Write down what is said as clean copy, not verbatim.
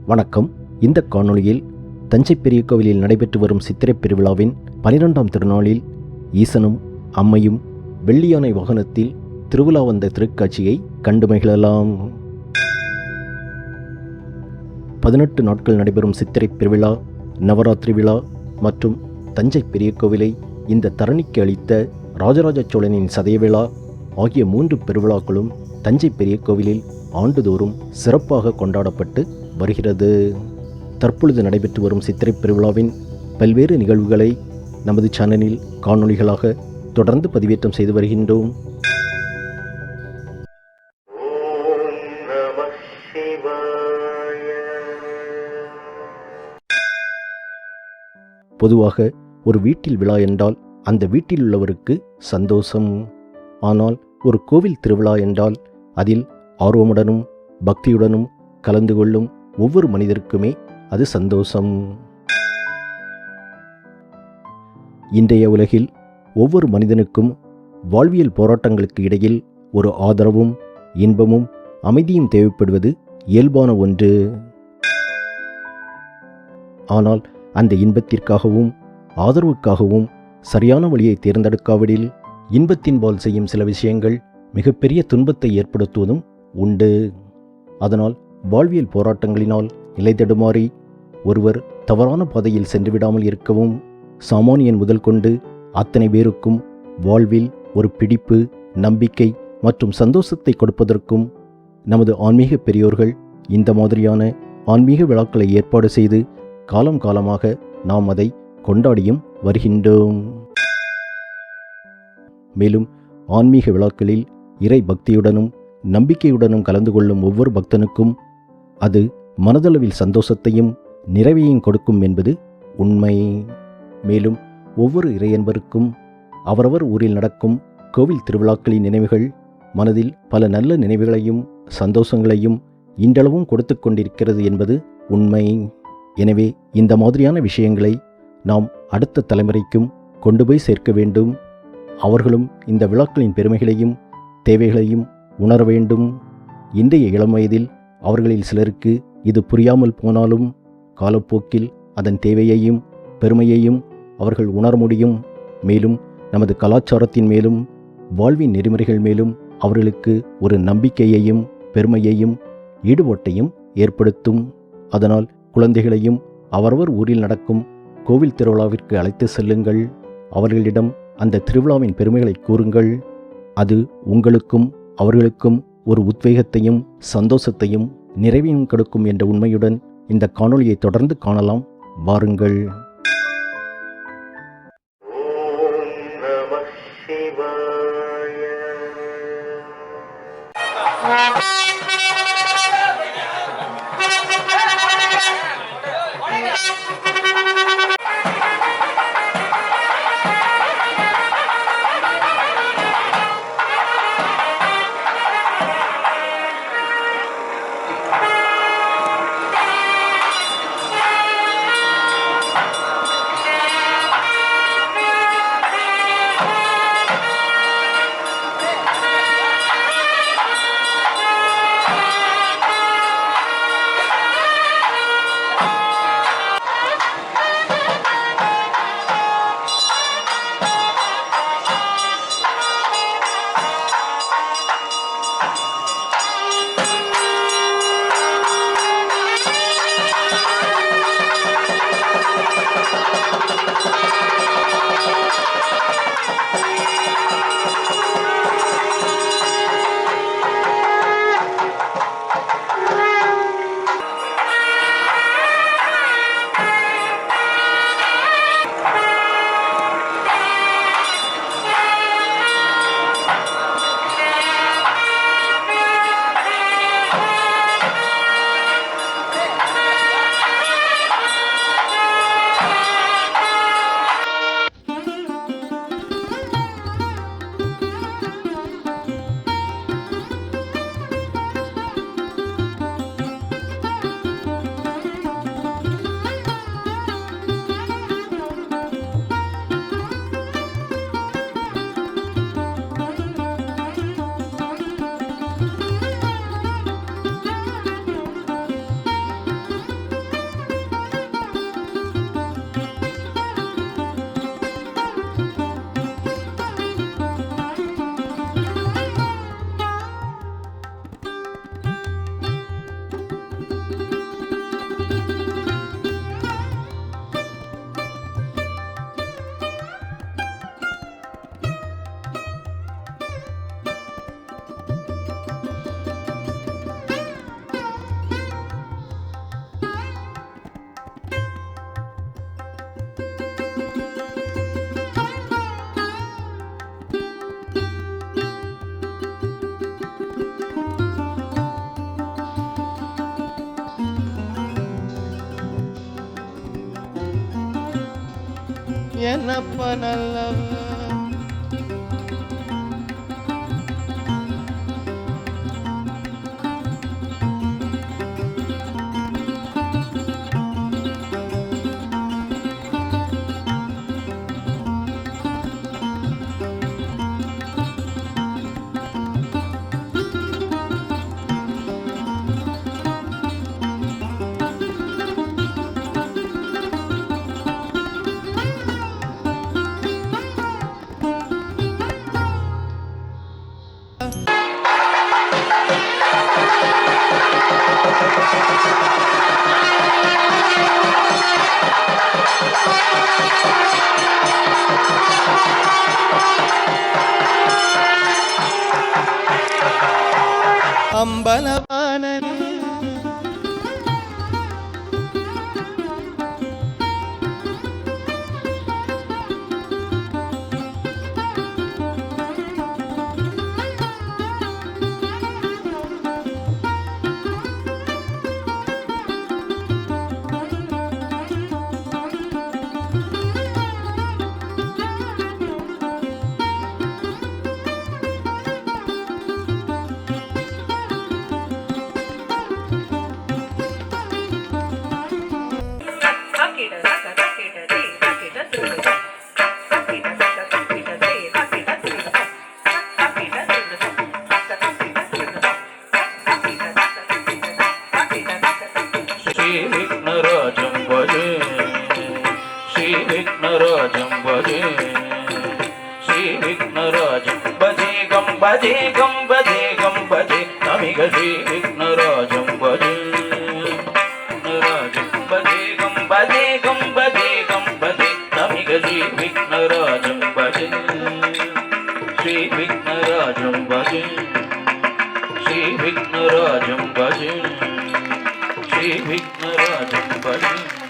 வணக்கம். இந்த காணொளியில் தஞ்சை பெரிய கோவிலில் நடைபெற்று வரும் சித்திரைப் பெருவிழாவின் 12ஆம் திருநாளில் ஈசனும் அம்மையும் வெள்ளியானை வாகனத்தில் திருவிழா வந்த திருக்காட்சியை கண்டு மகிழலாம். 18 நாட்கள் நடைபெறும் சித்திரைப் பெருவிழா, நவராத்திரி விழா மற்றும் தஞ்சை பெரிய கோவிலை இந்த தரணிக்கு அளித்த ராஜராஜ சோழனின் சதய விழா ஆகிய 3 பெருவிழாக்களும் தஞ்சை பெரிய கோவிலில் ஆண்டுதோறும் சிறப்பாக கொண்டாடப்பட்டு வருகிறது. தற்பொழுது நடைபெற்று வரும் சித்திரைப் பெருவிழாவின் பல்வேறு நிகழ்வுகளை நமது சேனலில் காணொளிகளாக தொடர்ந்து பதிவேற்றம் செய்து வருகின்றோம். பொதுவாக ஒரு வீட்டில் விழா என்றால் அந்த வீட்டில் உள்ளவருக்கு சந்தோஷம். ஆனால் ஒரு கோவில் திருவிழா என்றால் அதில் ஆர்வமுடனும் பக்தியுடனும் கலந்து கொள்ளும் ஒவ்வொரு மனிதருக்குமே அது சந்தோஷம். இன்றைய உலகில் ஒவ்வொரு மனிதனுக்கும் வாழ்வியல் போராட்டங்களுக்கு இடையில் ஒரு ஆதரவும் இன்பமும் அமைதியும் தேவைப்படுவது இயல்பான ஒன்று. ஆனால் அந்த இன்பத்திற்காகவும் ஆதரவுக்காகவும் சரியான வழியை தேர்ந்தெடுக்காவிடில் இன்பத்தின்பால் செய்யும் சில விஷயங்கள் மிகப்பெரிய துன்பத்தை ஏற்படுத்துவதும் உண்டு. அதனால் வாழ்வியல் போராட்டங்களினால் நிலைதடுமாறி ஒருவர் தவறான பாதையில் சென்று விடாமல் இருக்கவும், சாமானியன் முதல் கொண்டு அத்தனை பேருக்கும் வாழ்வில் ஒரு பிடிப்பு, நம்பிக்கை மற்றும் சந்தோஷத்தை கொடுப்பதற்கும் நமது ஆன்மீக பெரியோர்கள் இந்த மாதிரியான ஆன்மீக விழாக்களை ஏற்பாடு செய்து காலம் காலமாக நாம் அதை கொண்டாடியும் வருகின்றோம். மேலும் ஆன்மீக விழாக்களில் இறை பக்தியுடனும் நம்பிக்கையுடனும் கலந்து கொள்ளும் ஒவ்வொரு பக்தனுக்கும் அது மனதளவில் சந்தோஷத்தையும் நிறைவையும் கொடுக்கும் என்பது உண்மை. மேலும் ஒவ்வொரு இறையன்பருக்கும் அவரவர் ஊரில் நடக்கும் கோவில் திருவிழாக்களின் நினைவுகள் மனதில் பல நல்ல நினைவுகளையும் சந்தோஷங்களையும் இன்றளவும் கொடுத்து கொண்டிருக்கிறது என்பது உண்மை. எனவே இந்த மாதிரியான விஷயங்களை நாம் அடுத்த தலைமுறைக்கும் கொண்டு போய் சேர்க்க வேண்டும். அவர்களும் இந்த விழாக்களின் பெருமைகளையும் தேவைகளையும் உணர வேண்டும். இன்றைய இளம் வயதில் அவர்களில் சிலருக்கு இது புரியாமல் போனாலும் காலப்போக்கில் அதன் தேவையையும் பெருமையையும் அவர்கள் உணர முடியும். மேலும் நமது கலாச்சாரத்தின் மேலும் வாழ்வின் நெறிமுறைகள் மேலும் அவர்களுக்கு ஒரு நம்பிக்கையையும் பெருமையையும் ஈடுபாட்டையும் ஏற்படுத்தும். அதனால் குழந்தைகளையும் அவரவர் ஊரில் நடக்கும் கோவில் திருவிழாவிற்கு அழைத்து செல்லுங்கள். அவர்களிடம் அந்த திருவிழாவின் பெருமைகளை கூறுங்கள். அது உங்களுக்கும் அவர்களுக்கும் ஒரு உத்வேகத்தையும் சந்தோஷத்தையும் நிறைவையும் கொடுக்கும் என்ற உண்மையுடன் இந்த காணொளியை தொடர்ந்து காணலாம். வாருங்கள். என்னப்ப நல்லவ. அம்பலவாணன் श्रीविघ्नराजं भजे श्रीविघ्नराजं भजे श्रीविघ्नराजं भजे गं भजे गं भजे गं भजे नमिग श्रीविघ्नराजं भजे राजं भजे गं भजे गं भजे गं भजे नमिग श्रीविघ्नराजं भजे श्रीविघ्नराजं भजे श्रीविघ्नराजं भजे श्रीविघ्नराजं भजे।